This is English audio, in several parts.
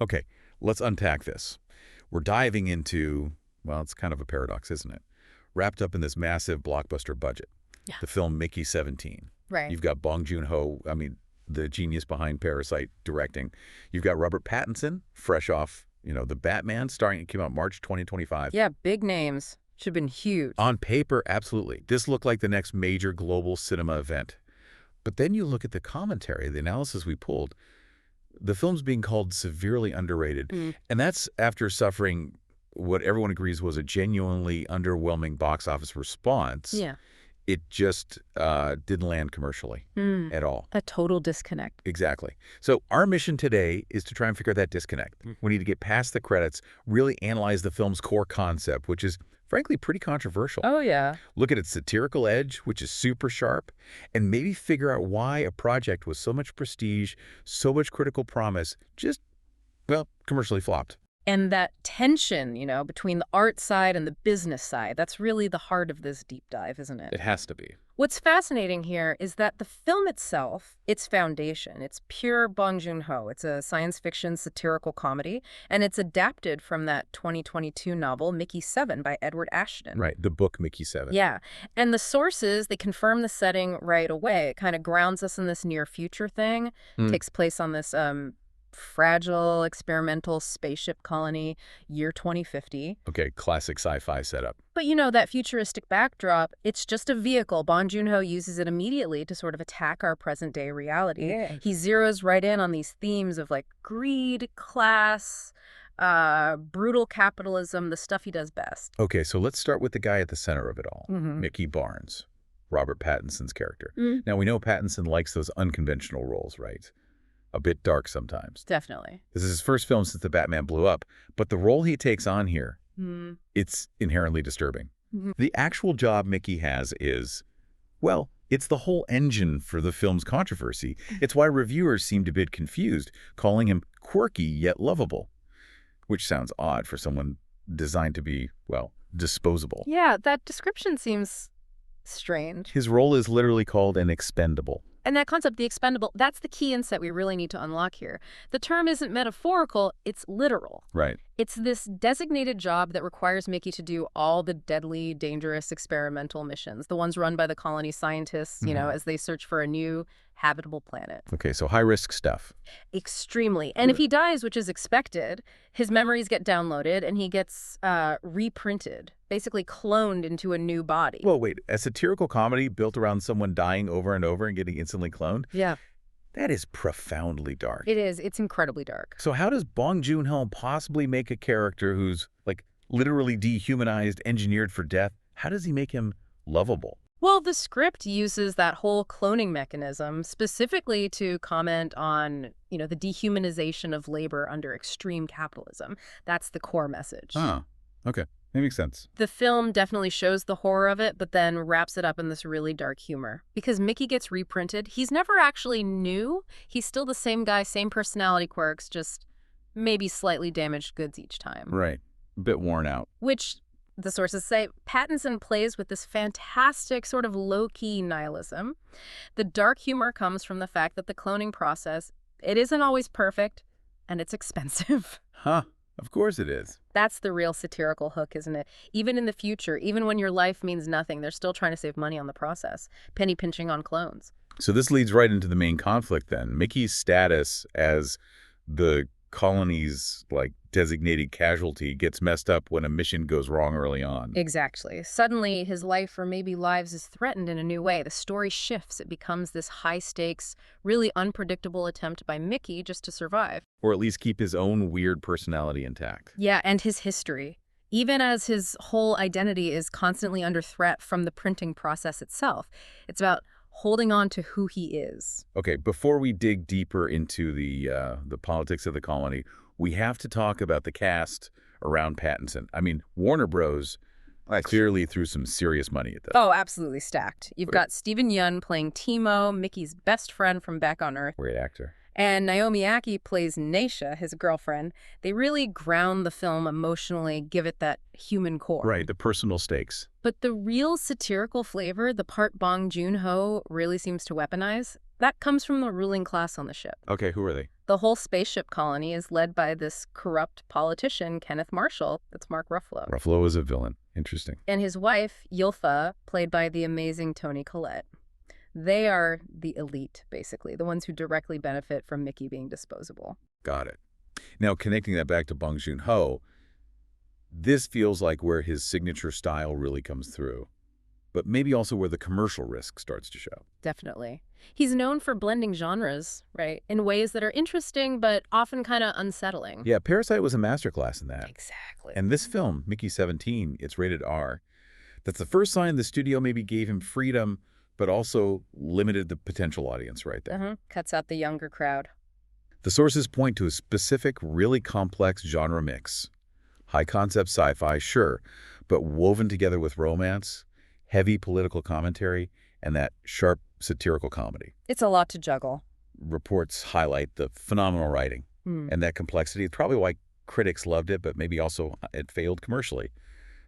Okay, let's unpack this. We're diving into, well, it's kind of a paradox, isn't it? Wrapped up in this massive blockbuster budget. Yeah. The film Mickey 17. Right. You've got Bong Joon Ho, the genius behind Parasite, directing. You've got Robert Pattinson, fresh off, the Batman, starring, it came out March 2025. Yeah, big names. Should have been huge. On paper, absolutely. This looked like the next major global cinema event. But then you look at the commentary, the analysis we pulled, the film's being called severely underrated. And that's after suffering what everyone agrees was a genuinely underwhelming box office response. Yeah. It just didn't land commercially at all. A total disconnect. Exactly. So our mission today is to try and figure out that disconnect. We need to get past the credits, really analyze the film's core concept, which is frankly pretty controversial. Oh, yeah. Look at its satirical edge, which is super sharp, and maybe figure out why a project with so much prestige, so much critical promise, just, well, commercially flopped. And that tension, between the art side and the business side, that's really the heart of this deep dive, isn't it? It has to be. What's fascinating here is that the film itself, its foundation, it's pure Bong Joon Ho. It's a science fiction satirical comedy, and it's adapted from that 2022 novel, Mickey 7 by Edward Ashton. Right, the book Mickey 7. Yeah, and the sources, they confirm the setting right away. It kind of grounds us in this near future thing. Takes place on this fragile experimental spaceship colony, year 2050. Okay, classic sci-fi setup. But that futuristic backdrop, it's just a vehicle. Bong Joon Ho uses it immediately to sort of attack our present day reality. Yeah. He zeroes right in on these themes of greed, class, brutal capitalism, the stuff he does best. Okay, so let's start with the guy at the center of it all, Mickey Barnes, Robert Pattinson's character. Now, we know Pattinson likes those unconventional roles, right? A bit dark sometimes. Definitely. This is his first film since the Batman blew up, but the role he takes on here, it's inherently disturbing. The actual job Mickey has is, well, it's the whole engine for the film's controversy. It's why reviewers seemed a bit confused, calling him quirky yet lovable, which sounds odd for someone designed to be, well, disposable. Yeah, that description seems strange. His role is literally called an expendable. And that concept, the expendable, that's the key insight we really need to unlock here. The term isn't metaphorical, it's literal. Right. It's this designated job that requires Mickey to do all the deadly, dangerous experimental missions, the ones run by the colony scientists, as they search for a new habitable planet. Okay, so high-risk stuff. Extremely. And if he dies, which is expected, his memories get downloaded and he gets reprinted, basically cloned into a new body. Well, wait, a satirical comedy built around someone dying over and over and getting instantly cloned? Yeah. That is profoundly dark. It is. It's incredibly dark. So how does Bong Joon Ho possibly make a character who's, literally dehumanized, engineered for death? How does he make him lovable? Well, the script uses that whole cloning mechanism specifically to comment on, the dehumanization of labor under extreme capitalism. That's the core message. Oh, okay. That makes sense. The film definitely shows the horror of it, but then wraps it up in this really dark humor. Because Mickey gets reprinted, he's never actually new. He's still the same guy, same personality quirks, just maybe slightly damaged goods each time. Right. A bit worn out. Which, the sources say, Pattinson plays with this fantastic sort of low-key nihilism. The dark humor comes from the fact that the cloning process, it isn't always perfect, and it's expensive. Huh. Of course it is. That's the real satirical hook, isn't it? Even in the future, even when your life means nothing, they're still trying to save money on the process, penny pinching on clones. So this leads right into the main conflict then. Mickey's status as the colony's designated casualty gets messed up when a mission goes wrong early on. Exactly. Suddenly his life, or maybe lives, is threatened in a new way. The story shifts. It becomes this high stakes, really unpredictable attempt by Mickey just to survive. Or at least keep his own weird personality intact. Yeah, and his history. Even as his whole identity is constantly under threat from the printing process itself. It's about holding on to who he is. Okay, before we dig deeper into the politics of the colony, we have to talk about the cast around Pattinson. I mean, Warner Bros. Clearly threw some serious money at this. Oh, absolutely stacked. You've got Steven Yeun playing Timo, Mickey's best friend from back on Earth. Great actor. And Naomi Ackie plays Naisha, his girlfriend. They really ground the film emotionally, give it that human core. Right, the personal stakes. But the real satirical flavor, the part Bong Joon Ho really seems to weaponize, that comes from the ruling class on the ship. Okay, who are they? The whole spaceship colony is led by this corrupt politician, Kenneth Marshall. That's Mark Ruffalo. Ruffalo is a villain. Interesting. And his wife, Yulfa, played by the amazing Toni Collette. They are the elite, basically, the ones who directly benefit from Mickey being disposable. Got it. Now, connecting that back to Bong Joon Ho, this feels like where his signature style really comes through, but maybe also where the commercial risk starts to show. Definitely. He's known for blending genres, right, in ways that are interesting but often kind of unsettling. Yeah, Parasite was a masterclass in that. Exactly. And this film, Mickey 17, it's rated R. That's the first sign the studio maybe gave him freedom, but also limited the potential audience right there. Cuts out the younger crowd. The sources point to a specific, really complex genre mix. High-concept sci-fi, sure, but woven together with romance, heavy political commentary, and that sharp satirical comedy. It's a lot to juggle. Reports highlight the phenomenal writing and that complexity. It's probably why critics loved it, but maybe also it failed commercially.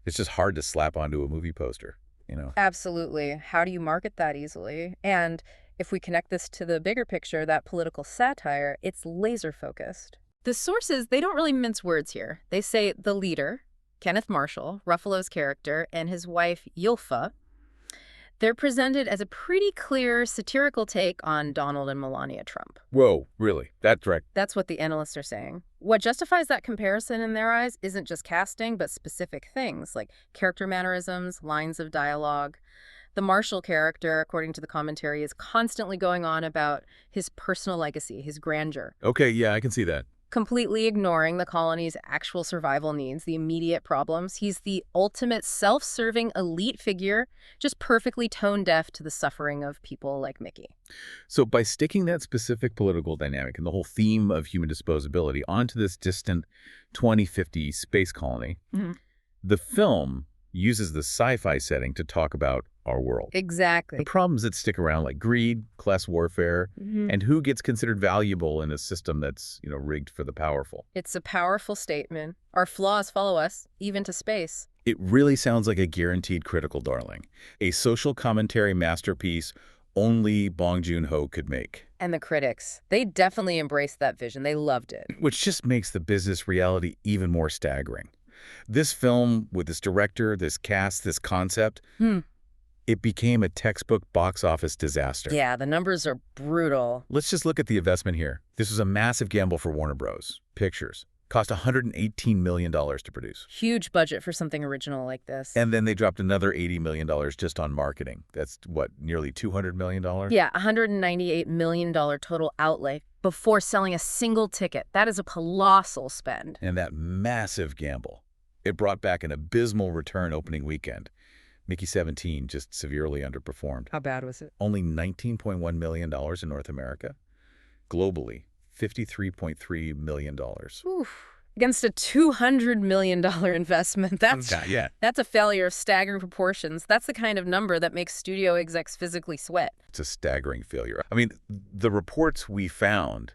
It's just hard to slap onto a movie poster, you know? Absolutely. How do you market that easily? And if we connect this to the bigger picture, that political satire, it's laser-focused. The sources, they don't really mince words here. They say the leader, Kenneth Marshall, Ruffalo's character, and his wife, Yulfa, they're presented as a pretty clear satirical take on Donald and Melania Trump. Whoa, really? That's right. That's what the analysts are saying. What justifies that comparison in their eyes isn't just casting, but specific things like character mannerisms, lines of dialogue. The Marshall character, according to the commentary, is constantly going on about his personal legacy, his grandeur. Okay, yeah, I can see that. Completely ignoring the colony's actual survival needs, the immediate problems. He's the ultimate self-serving elite figure, just perfectly tone-deaf to the suffering of people like Mickey. So by sticking that specific political dynamic and the whole theme of human disposability onto this distant 2050 space colony, the film uses the sci-fi setting to talk about our world. Exactly. The problems that stick around, like greed, class warfare, and who gets considered valuable in a system that's, rigged for the powerful. It's a powerful statement. Our flaws follow us, even to space. It really sounds like a guaranteed critical darling, a social commentary masterpiece only Bong Joon Ho could make. And the critics, they definitely embraced that vision. They loved it. Which just makes the business reality even more staggering. This film, with this director, this cast, this concept, it became a textbook box office disaster. Yeah, the numbers are brutal. Let's just look at the investment here. This was a massive gamble for Warner Bros. Pictures. Cost $118 million to produce. Huge budget for something original like this. And then they dropped another $80 million just on marketing. That's, what, nearly $200 million? Yeah, $198 million total outlay before selling a single ticket. That is a colossal spend. And that massive gamble, it brought back an abysmal return opening weekend. Mickey 17 just severely underperformed. How bad was it? Only $19.1 million in North America. Globally, $53.3 million. Oof. Against a $200 million investment. That's a failure of staggering proportions. That's the kind of number that makes studio execs physically sweat. It's a staggering failure. I mean, the reports we found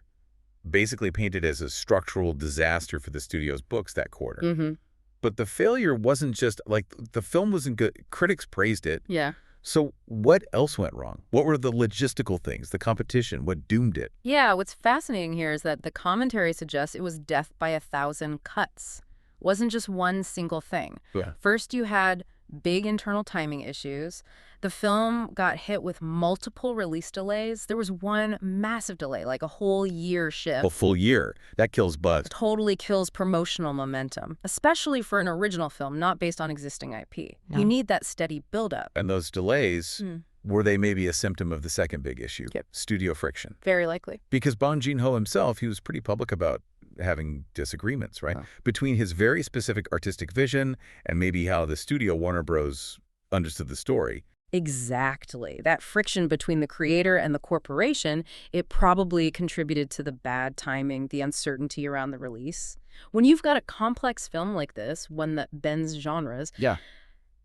basically painted as a structural disaster for the studio's books that quarter. But the failure wasn't just, the film wasn't good. Critics praised it. Yeah. So what else went wrong? What were the logistical things, the competition, what doomed it? Yeah, what's fascinating here is that the commentary suggests it was death by 1,000 cuts. It wasn't just one single thing. Yeah. First, you had big internal timing issues. The film got hit with multiple release delays. There was one massive delay, like a whole year shift. A full year. That kills buzz. It totally kills promotional momentum, especially for an original film not based on existing IP. Yeah. You need that steady buildup. And those delays, were they maybe a symptom of the second big issue? Yep. Studio friction. Very likely. Because Bong Joon Ho himself, he was pretty public about having disagreements, right? Between his very specific artistic vision and maybe how the studio, Warner Bros., understood the story. Exactly. That friction between the creator and the corporation, it probably contributed to the bad timing, the uncertainty around the release. When you've got a complex film like this, one that bends genres,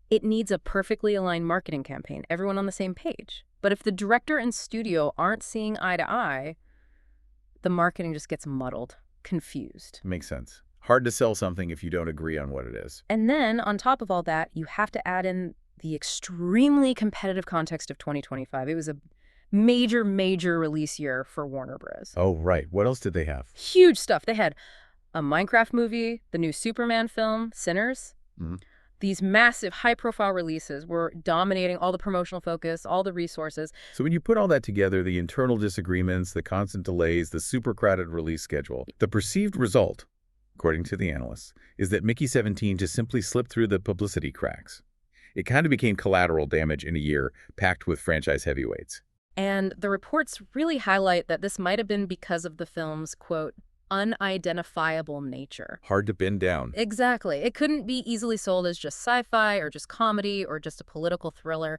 it needs a perfectly aligned marketing campaign, everyone on the same page. But if the director and studio aren't seeing eye to eye, the marketing just gets muddled, confused. Makes sense. Hard to sell something if you don't agree on what it is. And then, on top of all that, you have to add in the extremely competitive context of 2025. It was a Major, major release year for Warner Bros. Oh, right. What else did they have? Huge stuff. They had a Minecraft movie, the new Superman film, Sinners. Mhm. These massive, high-profile releases were dominating all the promotional focus, all the resources. So when you put all that together, the internal disagreements, the constant delays, the super crowded release schedule, the perceived result, according to the analysts, is that Mickey 17 just simply slipped through the publicity cracks. It kind of became collateral damage in a year packed with franchise heavyweights. And the reports really highlight that this might have been because of the film's, quote, unidentifiable nature. Hard to pin down. Exactly. It couldn't be easily sold as just sci-fi or just comedy or just a political thriller.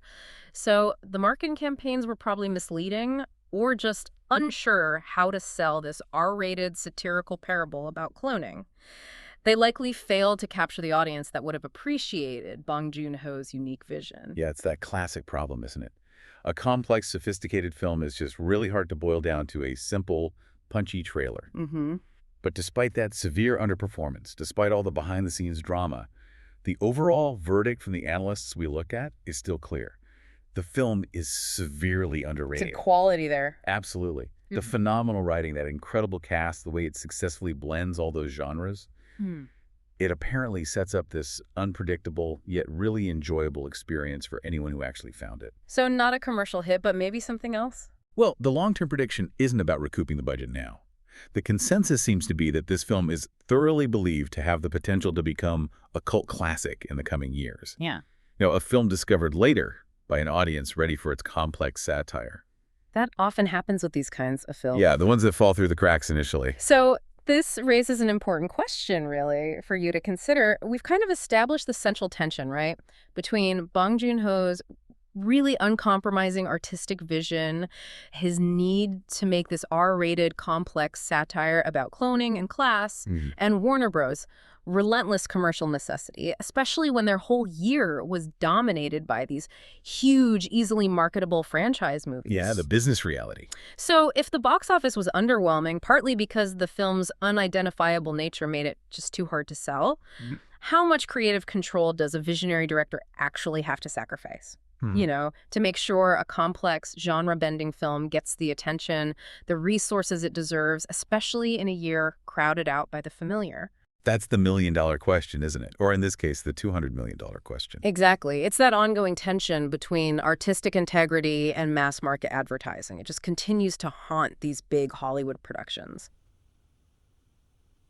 So the marketing campaigns were probably misleading or just unsure how to sell this R-rated satirical parable about cloning. They likely failed to capture the audience that would have appreciated Bong Joon Ho's unique vision. Yeah, it's that classic problem, isn't it? A complex, sophisticated film is just really hard to boil down to a simple, punchy trailer. But despite that severe underperformance, despite all the behind-the-scenes drama, the overall verdict from the analysts we look at is still clear. The film is severely underrated. It's a quality there. Absolutely. The phenomenal writing, that incredible cast, the way it successfully blends all those genres, it apparently sets up this unpredictable yet really enjoyable experience for anyone who actually found it. So not a commercial hit, but maybe something else? Well, the long-term prediction isn't about recouping the budget now. The consensus seems to be that this film is thoroughly believed to have the potential to become a cult classic in the coming years. Yeah. You know, a film discovered later by an audience ready for its complex satire. That often happens with these kinds of films. Yeah, the ones that fall through the cracks initially. So this raises an important question, really, for you to consider. We've kind of established the central tension, right, between Bong Joon Ho's really uncompromising artistic vision, his need to make this R-rated complex satire about cloning and class, and Warner Bros.' relentless commercial necessity, especially when their whole year was dominated by these huge, easily marketable franchise movies. Yeah, the business reality. So if the box office was underwhelming, partly because the film's unidentifiable nature made it just too hard to sell, how much creative control does a visionary director actually have to sacrifice? You know, to make sure a complex, genre-bending film gets the attention, the resources it deserves, especially in a year crowded out by the familiar. That's the million-dollar question, isn't it? Or in this case, the $200 million question. Exactly. It's that ongoing tension between artistic integrity and mass-market advertising. It just continues to haunt these big Hollywood productions.